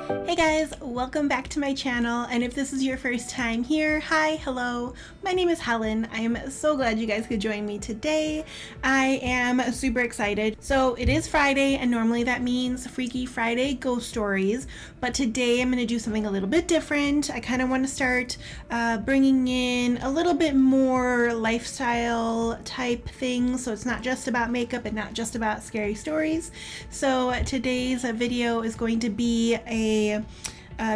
Hey guys, welcome back to my channel, and if this is your first time here, hi, hello, my name is Helen. I am so glad you guys could join me today. I am super excited. So it is Friday, and normally that means Freaky Friday ghost stories, but today I'm going to do something a little bit different. I kind of want to start bringing in a little bit more lifestyle type things, so it's not just about makeup and not just about scary stories. So today's video is going to be a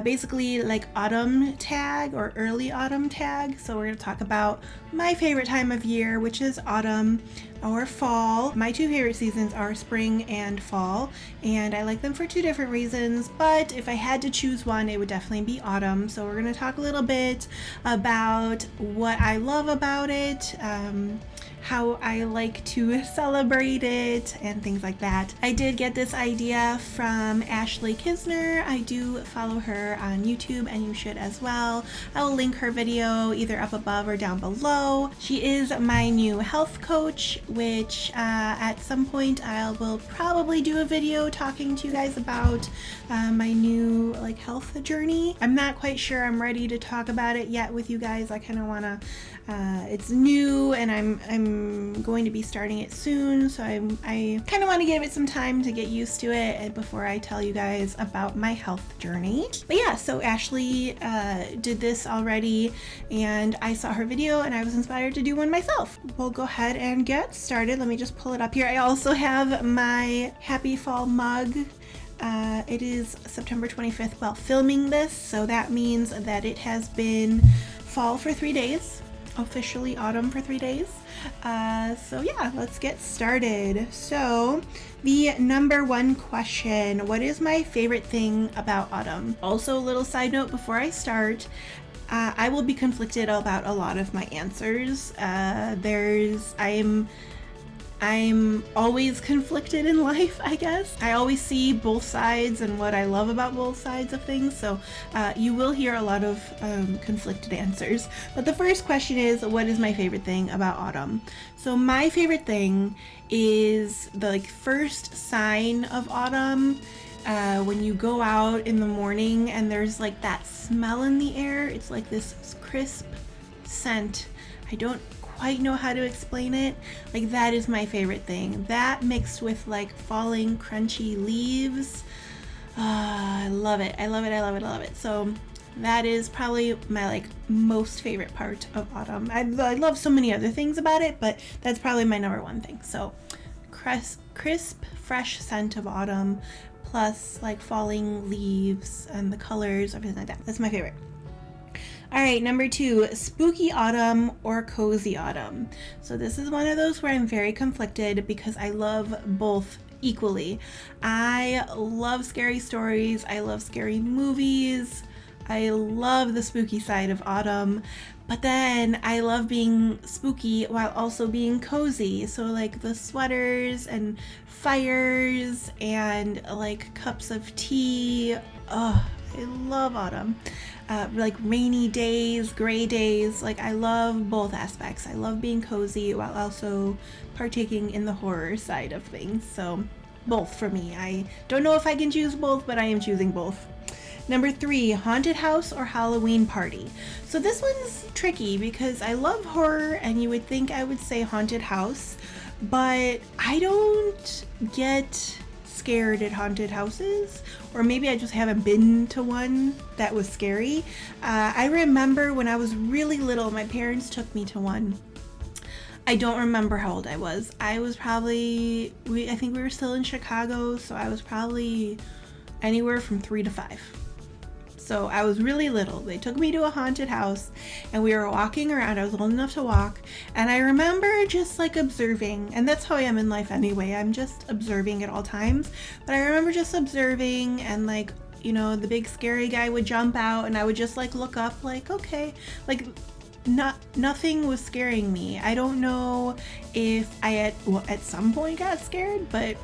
basically like autumn tag or early autumn tag. So we're going to talk about my favorite time of year, which is autumn or fall. My two favorite seasons are spring and fall, and I like them for two different reasons, but if I had to choose one, it would definitely be autumn. So we're going to talk a little bit about what I love about it, how I like to celebrate it, and things like that. I did get this idea from Ashley Kisner. I do follow her on YouTube, and you should as well. I will link her video either up above or down below. She is my new health coach, which at some point I will probably do a video talking to you guys about my new health journey. I'm not quite sure I'm ready to talk about it yet with you guys. I kind of want to it's new, and I'm going to be starting it soon, so I kind of want to give it some time to get used to it before I tell you guys about my health journey. But yeah, so Ashley did this already, and I saw her video and I was inspired to do one myself. We'll go ahead and get started. Let me just pull it up here. I also have my happy fall mug. It is September 25th while filming this, so that means that it has been fall for 3 days. Officially autumn for 3 days. So yeah, let's get started. So the number one question, what is my favorite thing about autumn? Also, a little side note before I start, I will be conflicted about a lot of my answers. I'm always conflicted in life, I guess. I always see both sides and what I love about both sides of things, so you will hear a lot of conflicted answers. But the first question is, what is my favorite thing about autumn? So my favorite thing is the first sign of autumn, when you go out in the morning and there's that smell in the air. It's like this crisp scent. I don't quite know how to explain it. That is my favorite thing. That mixed with falling crunchy leaves. I love it. I love it. I love it. I love it. So that is probably my most favorite part of autumn. I love so many other things about it, but that's probably my number one thing. So crisp, fresh scent of autumn, plus falling leaves and the colors, everything like that. That's my favorite. All right, number two, spooky autumn or cozy autumn. So this is one of those where I'm very conflicted because I love both equally. I love scary stories. I love scary movies. I love the spooky side of autumn, but then I love being spooky while also being cozy. So the sweaters and fires and cups of tea. Oh, I love autumn. Rainy days, gray days. I love both aspects. I love being cozy while also partaking in the horror side of things. So both for me. I don't know if I can choose both, but I am choosing both. Number three, haunted house or Halloween party. So this one's tricky because I love horror, and you would think I would say haunted house, but I don't get scared at haunted houses, or maybe I just haven't been to one that was scary. I remember when I was really little, my parents took me to one. I don't remember how old I was. I was probably, I think we were still in Chicago, so I was probably anywhere from 3 to 5. So I was really little. They took me to a haunted house, and we were walking around. I was old enough to walk, and I remember just observing, and that's how I am in life anyway. I'm just observing at all times. But I remember just observing, and the big scary guy would jump out, and I would just look up, okay, nothing was scaring me. I don't know if I at some point got scared, but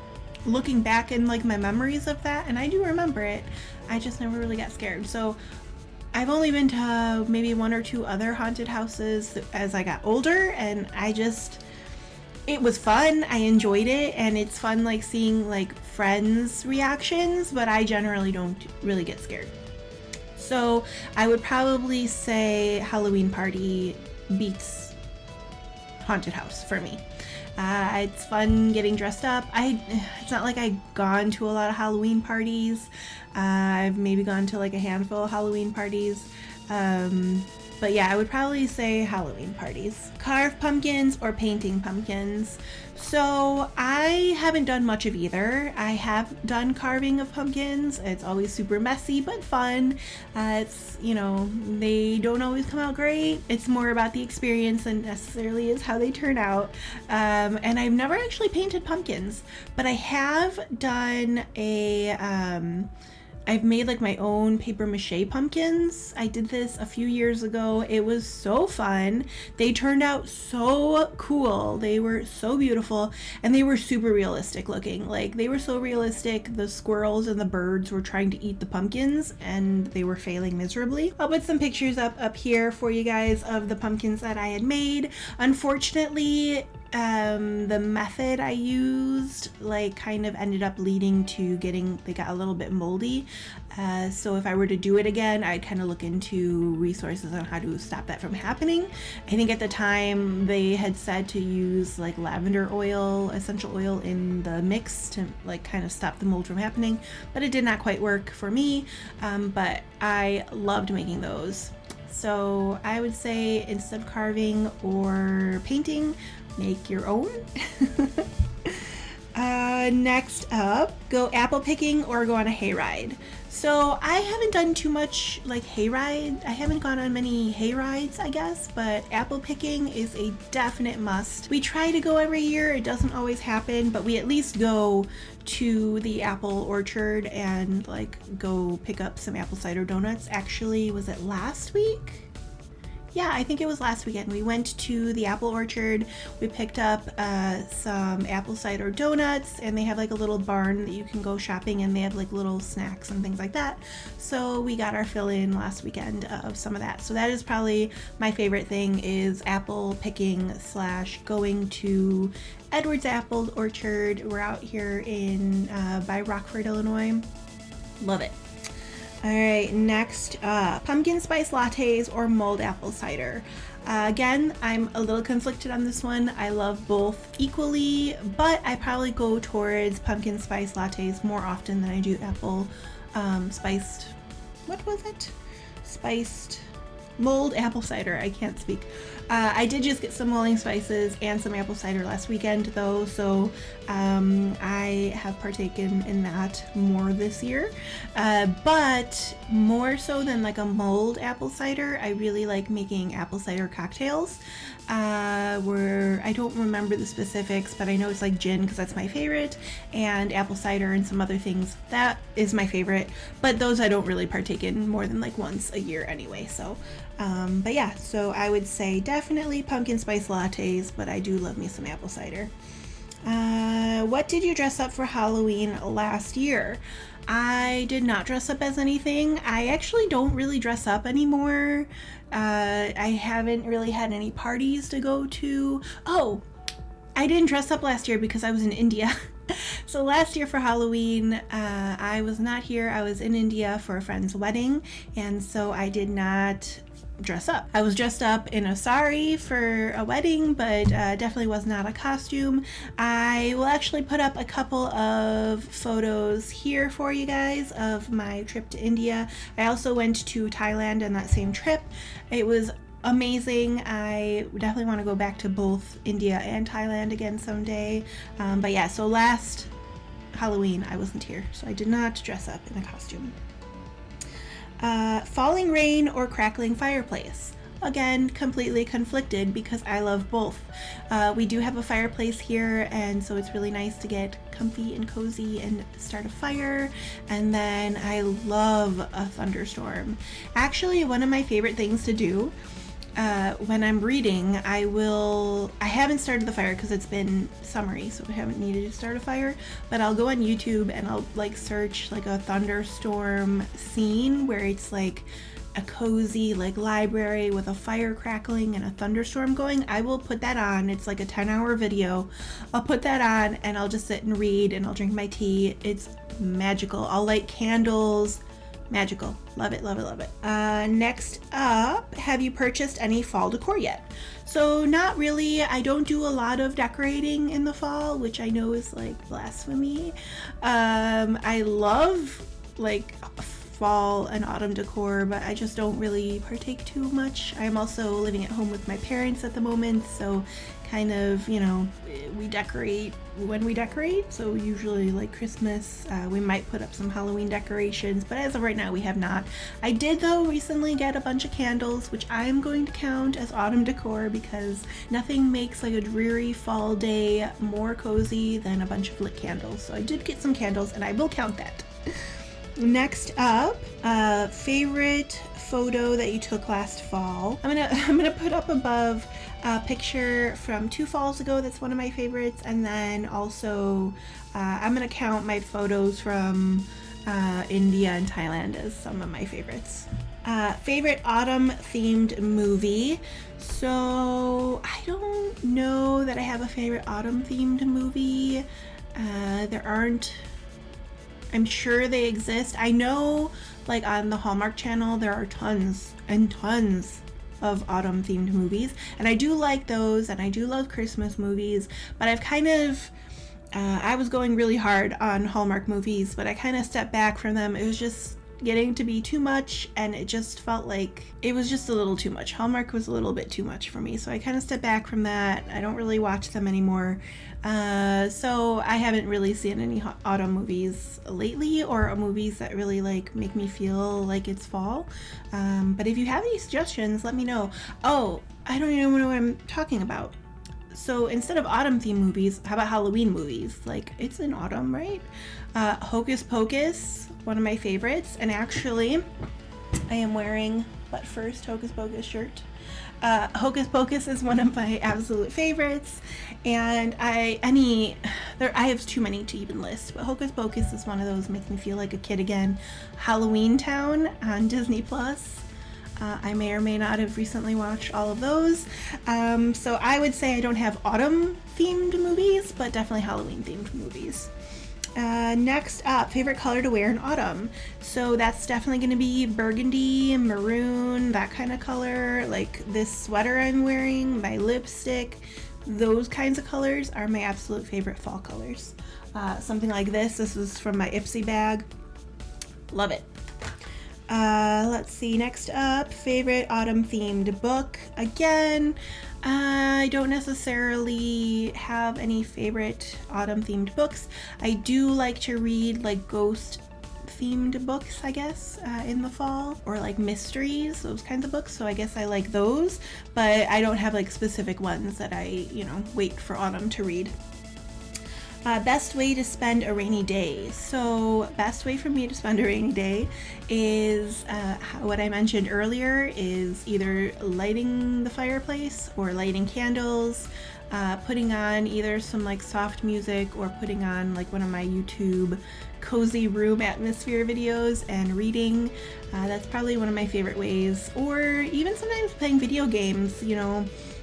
looking back in my memories of that, and I do remember it, I just never really got scared. So I've only been to maybe one or two other haunted houses as I got older, and it was fun. I enjoyed it, and it's fun like seeing like friends' reactions, but I generally don't really get scared. So I would probably say Halloween party beats haunted house for me. It's fun getting dressed up. It's not like I've gone to a lot of Halloween parties. I've maybe gone to like a handful of Halloween parties. But yeah, I would probably say Halloween parties. Carve pumpkins or painting pumpkins. So I haven't done much of either. I have done carving of pumpkins. It's always super messy but fun. It's, you know, they don't always come out great. It's more about the experience than necessarily is how they turn out. And I've never actually painted pumpkins, but I have done I've made like my own paper mache pumpkins. I did this a few years ago. It was so fun. They turned out so cool. They were so beautiful, and they were super realistic looking. Like, they were so realistic. The squirrels and the birds were trying to eat the pumpkins, and they were failing miserably. I'll put some pictures up here for you guys of the pumpkins that I had made. Unfortunately, the method I used like kind of ended up leading to they got a little bit moldy. So if I were to do it again, I'd kind of look into resources on how to stop that from happening. I think at the time they had said to use like lavender oil, essential oil in the mix to like kind of stop the mold from happening, but it did not quite work for me. But I loved making those. So I would say instead of carving or painting, make your own. Next up, go apple picking or go on a hayride. So I haven't done too much like hayride. I haven't gone on many hayrides, I guess, but apple picking is a definite must. We try to go every year. It doesn't always happen, but we at least go to the apple orchard and like go pick up some apple cider donuts. Actually, was it last week? Yeah, I think it was last weekend. We went to the apple orchard. We picked up some apple cider donuts, and they have like a little barn that you can go shopping, and they have like little snacks and things like that. So we got our fill in last weekend of some of that. So that is probably my favorite thing, is apple picking / going to Edward's Apple Orchard. We're out here by Rockford, Illinois. Love it. All right, next up, pumpkin spice lattes or mulled apple cider. Again, I'm a little conflicted on this one. I love both equally, but I probably go towards pumpkin spice lattes more often than I do apple spiced, what was it? Spiced mulled apple cider. I can't speak. I did just get some mulling spices and some apple cider last weekend though, so I have partaken in that more this year. But more so than like a mulled apple cider, I really like making apple cider cocktails. Where I don't remember the specifics, but I know it's like gin because that's my favorite, and apple cider and some other things. That is my favorite, but those I don't really partake in more than like once a year anyway. So, but yeah, so I would say definitely pumpkin spice lattes, but I do love me some apple cider. What did you dress up for Halloween last year? I did not dress up as anything. I actually don't really dress up anymore. I haven't really had any parties to go to. Oh, I didn't dress up last year because I was in India. So last year for Halloween, I was not here. I was in India for a friend's wedding, and so I did not dress up. I was dressed up in a sari for a wedding, but definitely was not a costume. I will actually put up a couple of photos here for you guys of my trip to India. I also went to Thailand on that same trip. It was amazing. I definitely want to go back to both India and Thailand again someday. But yeah, so last Halloween I wasn't here, so I did not dress up in a costume. Falling rain or crackling fireplace. Again, completely conflicted because I love both. We do have a fireplace here, and so it's really nice to get comfy and cozy and start a fire. And then I love a thunderstorm. Actually, one of my favorite things to do when I'm reading, I haven't started the fire because it's been summery, so I haven't needed to start a fire, but I'll go on YouTube and I'll like search like a thunderstorm scene where it's like a cozy like library with a fire crackling and a thunderstorm going, I will put that on. It's like a 10-hour video. I'll put that on and I'll just sit and read and I'll drink my tea. It's magical. I'll light candles. Magical. Love it, love it, love it. Next up, have you purchased any fall decor yet? So not really. I don't do a lot of decorating in the fall, which I know is like blasphemy. I love like fall and autumn decor, but I just don't really partake too much. I'm also living at home with my parents at the moment, so kind of, you know, we decorate when we decorate. So usually like Christmas, we might put up some Halloween decorations, but as of right now we have not. I did though recently get a bunch of candles, which I'm going to count as autumn decor because nothing makes like a dreary fall day more cozy than a bunch of lit candles. So I did get some candles and I will count that. Next up, favorite photo that you took last fall. I'm gonna put up above a picture from 2 falls ago. That's one of my favorites, and then also I'm gonna count my photos from India and Thailand as some of my favorites. Favorite autumn themed movie. So I don't know that I have a favorite autumn themed movie. There aren't. I'm sure they exist. I know like on the Hallmark Channel there are tons and tons of autumn themed movies, and I do like those, and I do love Christmas movies, but I've kind of I was going really hard on Hallmark movies, but I kind of stepped back from them. It was just getting to be too much, and it just felt like it was just a little too much. Hallmark was a little bit too much for me, so I kind of stepped back from that. I don't really watch them anymore. So I haven't really seen any autumn movies lately, or movies that really like make me feel like it's fall. But if you have any suggestions, let me know. Oh, I don't even know what I'm talking about. So instead of autumn themed movies, how about Halloween movies? Like, it's in autumn, right? Hocus Pocus, one of my favorites. And actually, I am wearing But First Hocus Pocus shirt. Hocus Pocus is one of my absolute favorites, and I have too many to even list, but Hocus Pocus is one of those, makes me feel like a kid again. Halloween Town on Disney Plus. I may or may not have recently watched all of those. So I would say I don't have autumn themed movies, but definitely Halloween themed movies. Next up, favorite color to wear in autumn. So that's definitely going to be burgundy, maroon, that kind of color. Like this sweater I'm wearing, my lipstick, those kinds of colors are my absolute favorite fall colors. Something like this is from my Ipsy bag. Love it. Let's see, next up, favorite autumn themed book. Again, I don't necessarily have any favorite autumn themed books. I do like to read like ghost themed books, I guess, in the fall, or like mysteries, those kinds of books. So I guess I like those, but I don't have like specific ones that I, wait for autumn to read. Best way to spend a rainy day. So best way for me to spend a rainy day is what I mentioned earlier, is either lighting the fireplace or lighting candles, putting on either some like soft music or putting on like one of my YouTube cozy room atmosphere videos and reading. That's probably one of my favorite ways. Or even sometimes playing video games,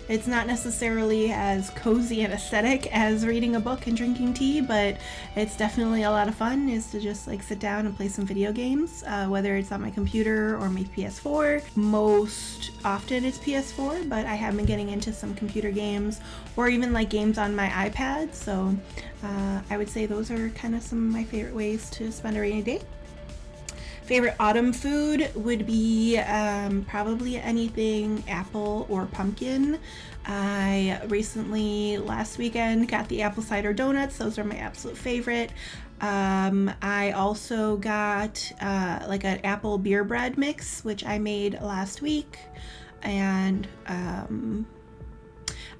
It's not necessarily as cozy and aesthetic as reading a book and drinking tea, but it's definitely a lot of fun, is to just like sit down and play some video games, whether it's on my computer or my PS4. Most often it's PS4, but I have been getting into some computer games or even like games on my iPad. So I would say those are kind of some of my favorite ways to spend a rainy day. Favorite autumn food would be probably anything apple or pumpkin. I recently, last weekend, got the apple cider donuts. Those are my absolute favorite. I also got like an apple beer bread mix, which I made last week. And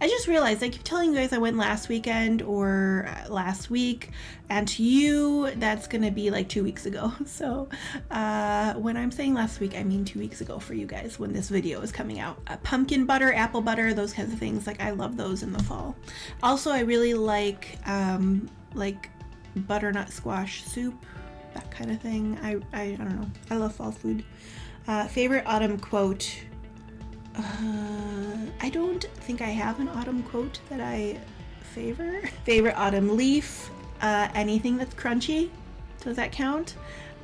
I just realized I keep telling you guys I went last weekend or last week, and to you that's gonna be like 2 weeks ago. So when I'm saying last week, I mean 2 weeks ago for you guys when this video is coming out. Pumpkin butter, apple butter, those kinds of things, like I love those in the fall. Also, I really like butternut squash soup, that kind of thing. I don't know, I love fall food. Favorite autumn quote. I don't think I have an autumn quote that I favor. Favorite autumn leaf. Anything that's crunchy. Does that count?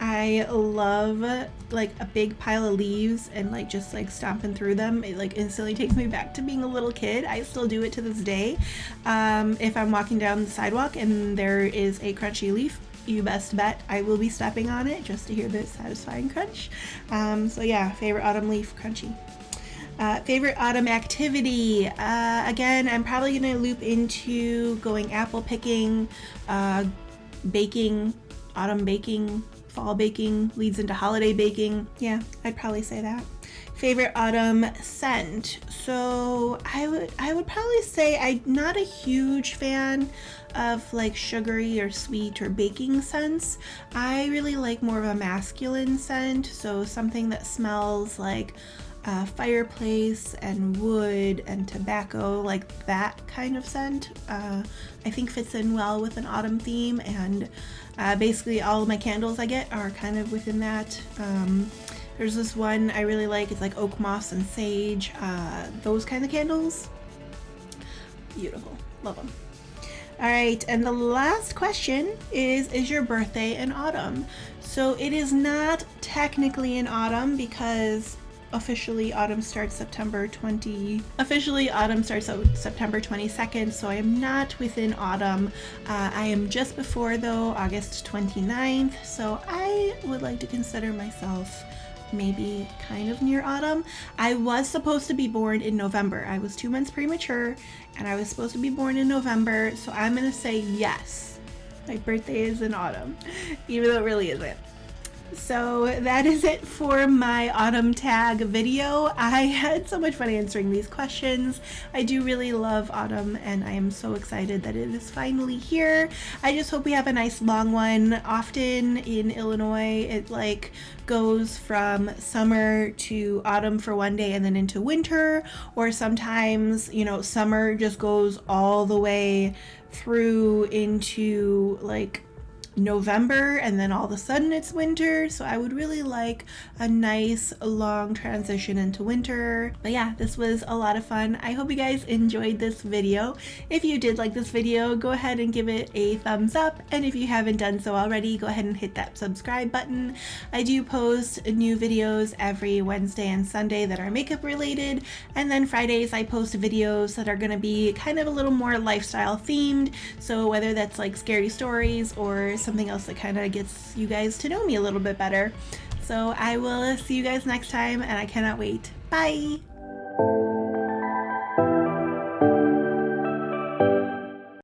I love like a big pile of leaves and like just like stomping through them. It like instantly takes me back to being a little kid. I still do it to this day. If I'm walking down the sidewalk and there is a crunchy leaf, you best bet I will be stepping on it just to hear the satisfying crunch. So yeah, favorite autumn leaf, crunchy. Favorite autumn activity. Again, I'm probably gonna loop into going apple picking, baking, autumn baking, fall baking, leads into holiday baking. Yeah, I'd probably say that. Favorite autumn scent. So I would probably say I'm not a huge fan of like sugary or sweet or baking scents. I really like more of a masculine scent, so something that smells like fireplace and wood and tobacco, like that kind of scent. I think fits in well with an autumn theme, and basically all of my candles I get are kind of within that. There's this one I really like, it's like oak moss and sage, those kind of candles. Beautiful, love them. All right, and the last question is your birthday in autumn? So it is not technically in autumn because officially autumn starts September 22nd, so I am not within autumn. I am just before though, August 29th, so I would like to consider myself maybe kind of near autumn. I was supposed to be born in November. I was 2 months premature and I was supposed to be born in November, so I'm gonna say yes, my birthday is in autumn, even though it really isn't. So that is it for my autumn tag video. I had so much fun answering these questions. I do really love autumn and I am so excited that it is finally here. I just hope we have a nice long one. Often in Illinois it like goes from summer to autumn for one day and then into winter, or sometimes, you know, summer just goes all the way through into like November and then all of a sudden it's winter. So I would really like a nice long transition into winter. But yeah, this was a lot of fun. I hope you guys enjoyed this video. If you did like this video, go ahead and give it a thumbs up, and if you haven't done so already, go ahead and hit that subscribe button. I do post new videos every Wednesday and Sunday that are makeup related, and then Fridays I post videos that are going to be kind of a little more lifestyle themed, so whether that's like scary stories or something else that kind of gets you guys to know me a little bit better. So I will see you guys next time, and I cannot wait. Bye!